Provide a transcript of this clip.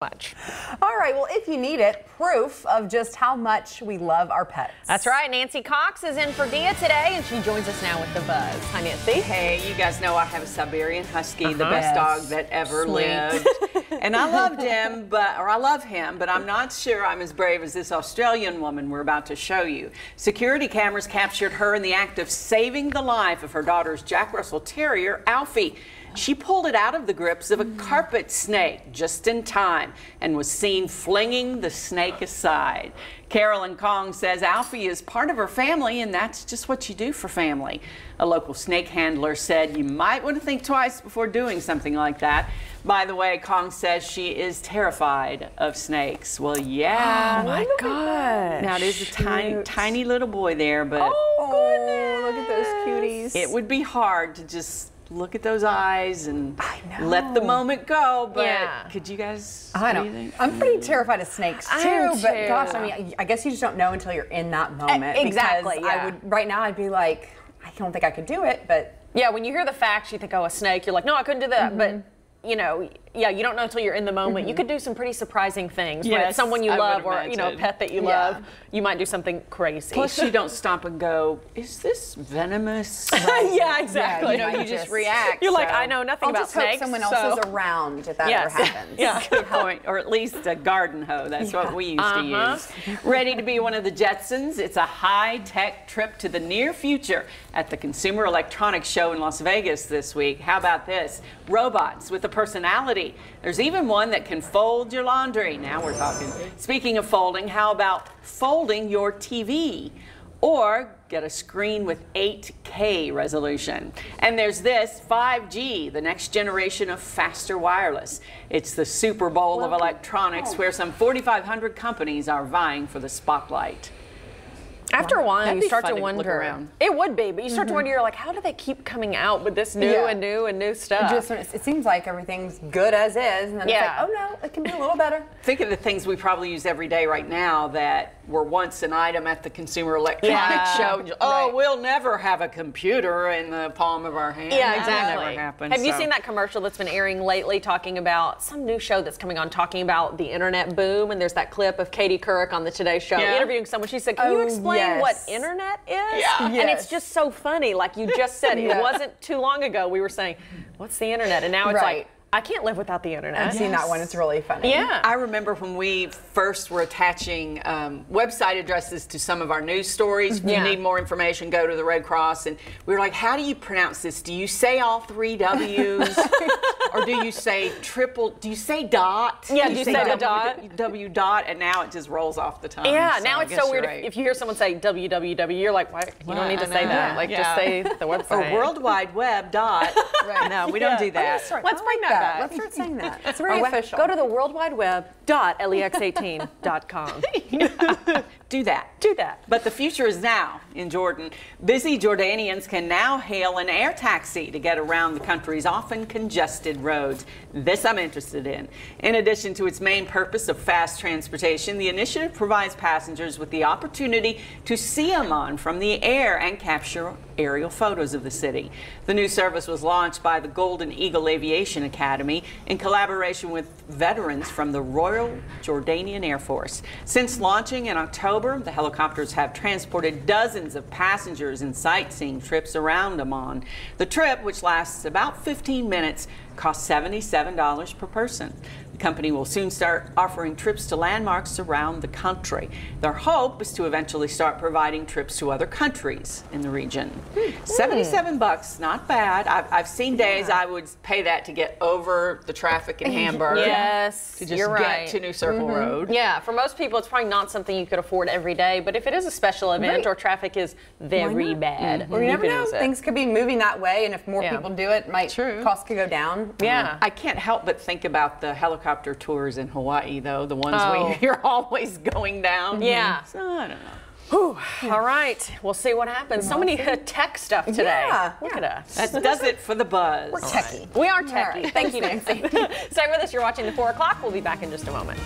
Much. All right, well, if you need it, proof of just how much we love our pets. That's right. Nancy Cox is in for Dia today, and she joins us now with the buzz. Hi, Nancy. Hey, you guys know I have a Siberian Husky, the best dog that ever Sweet. lived. And I loved him, I love him, but I'm not sure I'm as brave as this Australian woman we're about to show you. Security cameras captured her in the act of saving the life of her daughter's Jack Russell Terrier, Alfie. She pulled it out of the grips of a carpet snake just in time and was seen flinging the snake aside. Carolyn Kong says Alfie is part of her family, and that's just what you do for family. A local snake handler said you might want to think twice before doing something like that. By the way, Kong says she is terrified of snakes. Well, yeah. Oh my gosh. Now, it is a tiny little boy there, but Oh, look at those cuties. it would be hard to just look at those eyes and let the moment go, but could you guys I don't. I'm pretty terrified of snakes too, but gosh, I mean, I guess you just don't know until you're in that moment. Exactly. Because I would right now. I'd be like, I don't think I could do it, but yeah, when you hear the facts, you think, oh, a snake. You're like, no, I couldn't do that, but. You know, yeah, you don't know until you're in the moment. You could do some pretty surprising things. When it's someone you love or, you know, a pet that you love, you might do something crazy. Plus, you don't stop and go, is this venomous? Yeah, exactly. You know, you just react. You're like, I know nothing about snakes. I'll just hope someone else is around if that ever happens. Yeah, good point. Or at least a garden hoe. That's what we used to use. Ready to be one of the Jetsons? It's a high-tech trip to the near future at the Consumer Electronics Show in Las Vegas this week. How about this? Robots with a personality. There's even one that can fold your laundry. Now we're talking. Speaking of folding, how about folding your TV? Or get a screen with 8K resolution. And there's this 5G, the next generation of faster wireless. It's the Super Bowl of electronics where some 4,500 companies are vying for the spotlight. After a while, That'd you be start fun to to look wonder. around. It would be, but you start to wonder. You're like, how do they keep coming out with this new and new and new stuff? It seems like everything's good as is, and then it's like, oh no, it can be a little better. Think of the things we probably use every day right now that were once an item at the Consumer Electronics Show. Oh, we'll never have a computer in the palm of our hand. Yeah, exactly. That'll never happen. Have you seen that commercial that's been airing lately talking about some new show that's coming on talking about the internet boom? And there's that clip of Katie Couric on the Today Show interviewing someone. She said, can you explain what internet is? Yeah. And it's just so funny. Like you just said, it wasn't too long ago we were saying, what's the internet? And now it's like, I can't live without the internet. I've seen that one. It's really funny. Yeah. I remember when we first were attaching website addresses to some of our news stories. If you need more information, go to the Red Cross. And we were like, how do you pronounce this? Do you say all 3 W's? Or do you say do you say dot? Yeah, do you say the dot? W dot, and now it just rolls off the tongue. Yeah, so now it's so weird. If you hear someone say www, you're like, why? You don't need to say that. Like, just say the website. Or World Wide Web dot. No, we don't do that. Let's bring that back. Let's start saying that. It's very official. Go to the World Wide Web.lex18.com. Do that. Do that. But the future is now in Jordan. Busy Jordanians can now hail an air taxi to get around the country's often congested roads. This I'm interested in. In addition to its main purpose of fast transportation, the initiative provides passengers with the opportunity to see Amman from the air and capture aerial photos of the city. The new service was launched by the Golden Eagle Aviation Academy in collaboration with veterans from the Royal Jordanian Air Force. Since launching in October, the helicopters have transported dozens of passengers in sightseeing trips around Amman. The trip, which lasts about 15 minutes, costs $77 per person. The company will soon start offering trips to landmarks around the country. Their hope is to eventually start providing trips to other countries in the region. $77, not bad. I've seen days I would pay that to get over the traffic in Hamburg. Yes, to just get to New Circle Road. Yeah, for most people, it's probably not something you could afford every day, but if it is a special event or traffic is very bad, or you never know, things could be moving that way, and if more people do it, costs could go down. Yeah. I can't help but think about the helicopter tours in Hawaii, though, the ones we hear always going down. Yeah. So, I don't know. Whew. All right, we'll see what happens. So many tech stuff today. Look at us. That does it for the buzz. We're techie. We are techie. Thank you, Nancy. Stay with us. You're watching the 4 o'clock. We'll be back in just a moment.